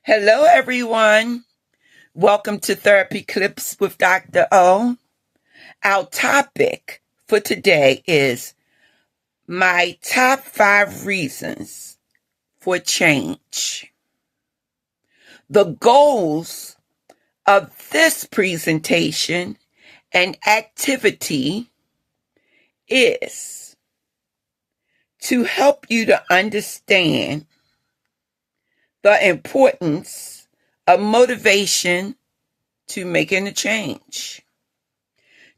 Hello, everyone. Welcome to Therapy Clips with Dr. O. Our topic for today is my top 5 reasons for change. The goals of this presentation and activity is to help you to understand the importance of motivation to making a change,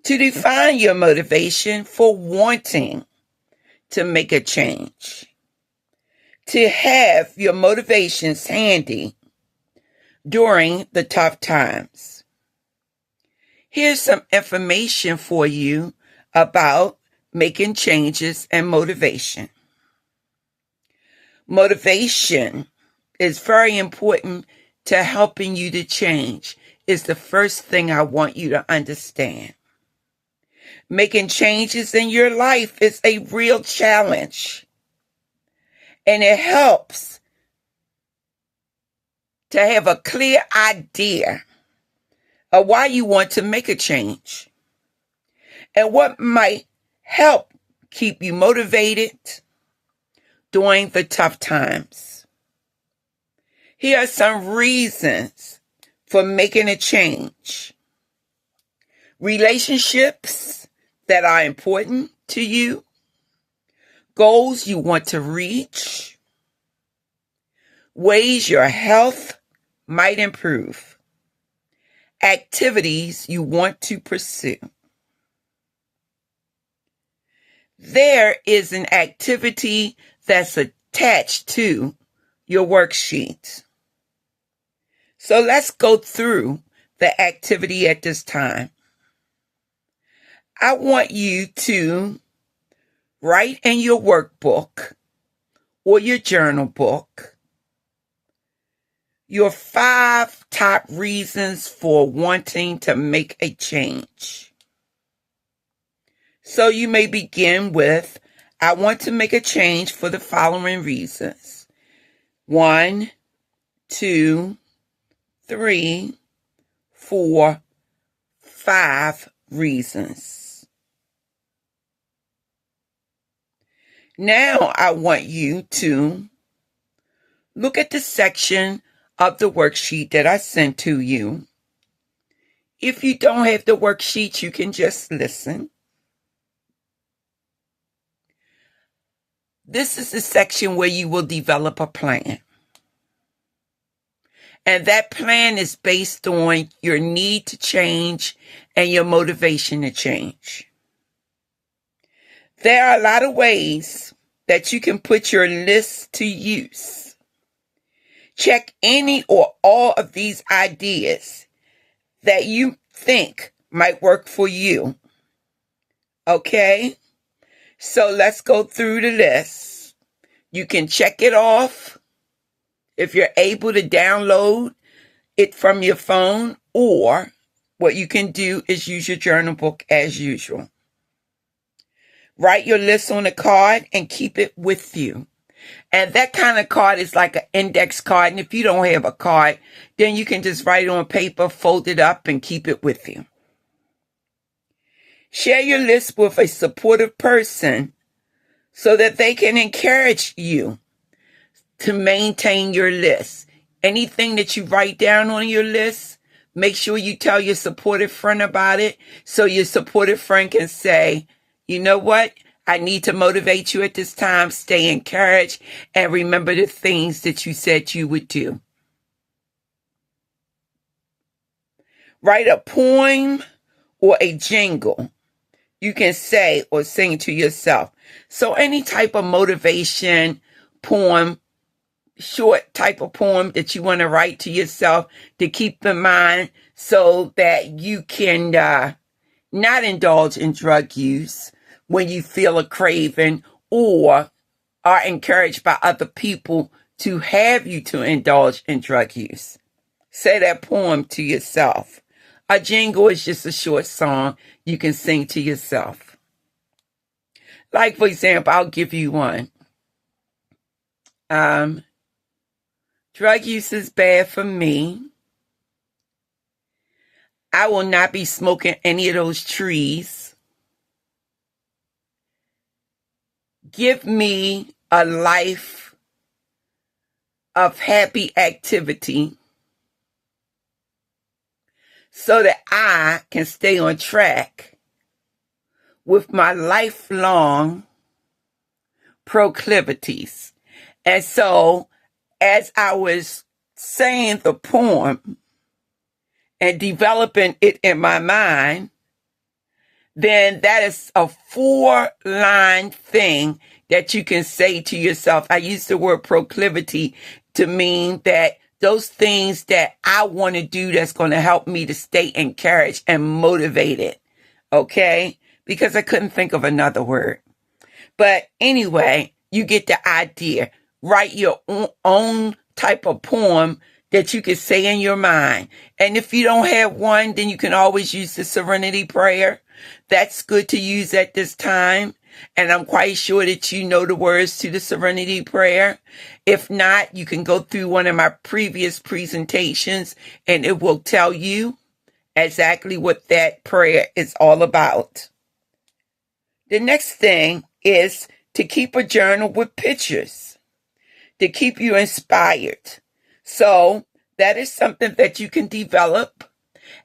to define your motivation for wanting to make a change, to have your motivations handy during the tough times. Here's some information for you about making changes and motivation. Motivation is very important to helping you to change. Is the first thing I want you to understand. Making changes in your life is a real challenge. And it helps to have a clear idea of why you want to make a change and what might help keep you motivated during the tough times. Here are some reasons for making a change. Relationships that are important to you, goals you want to reach, ways your health might improve, activities you want to pursue. There is an activity that's attached to your worksheet. So let's go through the activity at this time. I want you to write in your workbook or your journal book your 5 top reasons for wanting to make a change. So you may begin with, I want to make a change for the following reasons. 1, 2, 3, 4, 5 reasons. Now I want you to look at the section of the worksheet that I sent to you. If you don't have the worksheet, you can just listen. This is the section where you will develop a plan. And that plan is based on your need to change and your motivation to change. There are a lot of ways that you can put your list to use. Check any or all of these ideas that you think might work for you. Okay? So let's go through the list. You can check it off if you're able to download it from your phone, or what you can do is use your journal book as usual. Write your list on a card and keep it with you. And that kind of card is like an index card. And if you don't have a card, then you can just write it on paper, fold it up, and keep it with you. Share your list with a supportive person so that they can encourage you to maintain your list. Anything that you write down on your list, make sure you tell your supportive friend about it so your supportive friend can say, you know what? I need to motivate you at this time. Stay encouraged and remember the things that you said you would do. Write a poem or a jingle you can say or sing to yourself. So any type of motivation poem, short type of poem that you want to write to yourself to keep in mind so that you can not indulge in drug use when you feel a craving or are encouraged by other people to have you to indulge in drug use. Say that poem to yourself. A jingle is just a short song you can sing to yourself. Like, for example, I'll give you one. Drug use is bad for me. I will not be smoking any of those trees. Give me a life of happy activity so that I can stay on track with my lifelong proclivities. And so, as I was saying the poem and developing it in my mind, then that is a 4-line thing that you can say to yourself. I use the word proclivity to mean that those things that I want to do that's going to help me to stay encouraged and motivated. Okay? Because I couldn't think of another word. But anyway, you get the idea. Write your own type of poem that you can say in your mind. And if you don't have one, then you can always use the Serenity Prayer. That's good to use at this time. And I'm quite sure that you know the words to the Serenity Prayer. If not, you can go through one of my previous presentations and it will tell you exactly what that prayer is all about. The next thing is to keep a journal with pictures to keep you inspired. So that is something that you can develop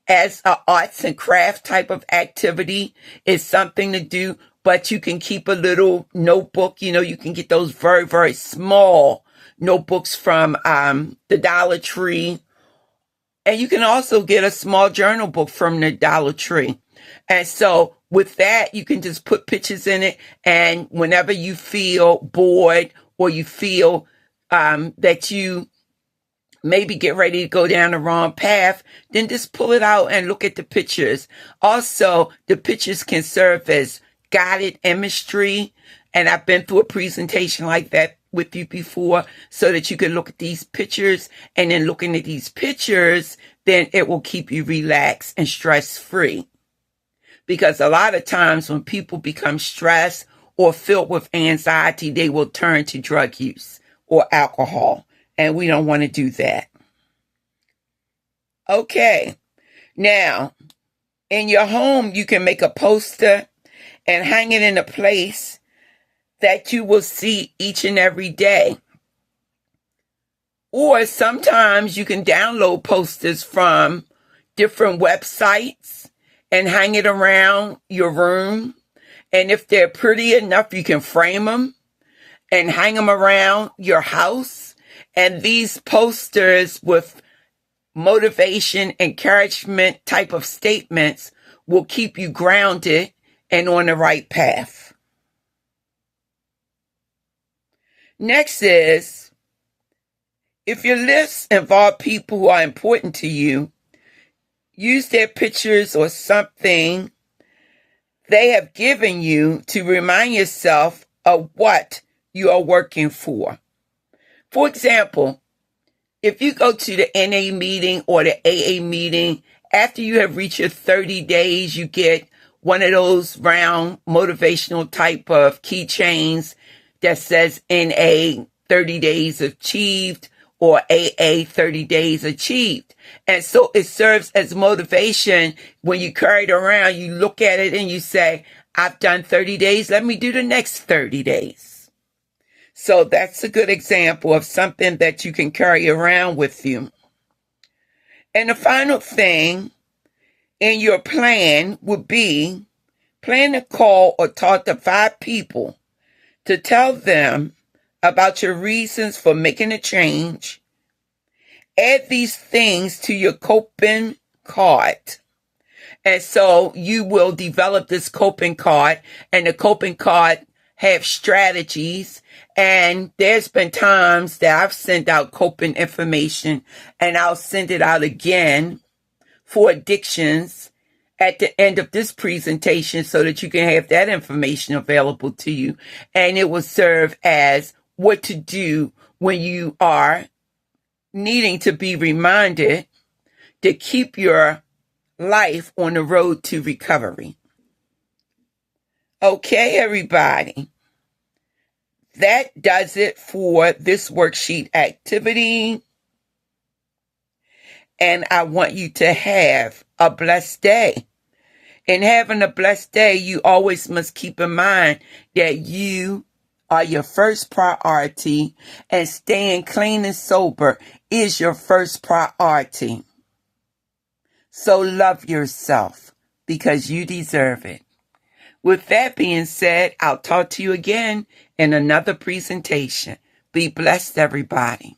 as an arts and craft type of activity. Is something to do, but you can keep a little notebook. You know, you can get those very, very small notebooks from the Dollar Tree. And you can also get a small journal book from the Dollar Tree. And so with that, you can just put pictures in it. And whenever you feel bored or you feel that you maybe get ready to go down the wrong path, then just pull it out and look at the pictures. Also, the pictures can serve as guided imagery. And I've been through a presentation like that with you before, so that you can look at these pictures, and then looking at these pictures, then it will keep you relaxed and stress-free. Because a lot of times when people become stressed or filled with anxiety, they will turn to drug use or alcohol. And we don't want to do that. Okay. Now, in your home, you can make a poster and hang it in a place that you will see each and every day. Or sometimes you can download posters from different websites and hang it around your room. And if they're pretty enough, you can frame them and hang them around your house. And these posters with motivation, encouragement type of statements will keep you grounded and on the right path. Next is, if your lists involve people who are important to you, use their pictures or something they have given you to remind yourself of what you are working for. For example, if you go to the NA meeting or the AA meeting, after you have reached your 30 days, you get one of those round motivational type of keychains that says NA 30 days achieved or AA 30 days achieved. And so it serves as motivation. When you carry it around, you look at it and you say, I've done 30 days. Let me do the next 30 days. So that's a good example of something that you can carry around with you. And the final thing in your plan would be plan to call or talk to 5 people to tell them about your reasons for making a change. Add these things to your coping card. And so you will develop this coping card, and the coping card have strategies. And there's been times that I've sent out coping information, and I'll send it out again for addictions at the end of this presentation so that you can have that information available to you. And it will serve as what to do when you are needing to be reminded to keep your life on the road to recovery. Okay, everybody. That does it for this worksheet activity. And I want you to have a blessed day. In having a blessed day, you always must keep in mind that you are your first priority, and staying clean and sober is your first priority. So love yourself because you deserve it. With that being said, I'll talk to you again in another presentation. Be blessed, everybody.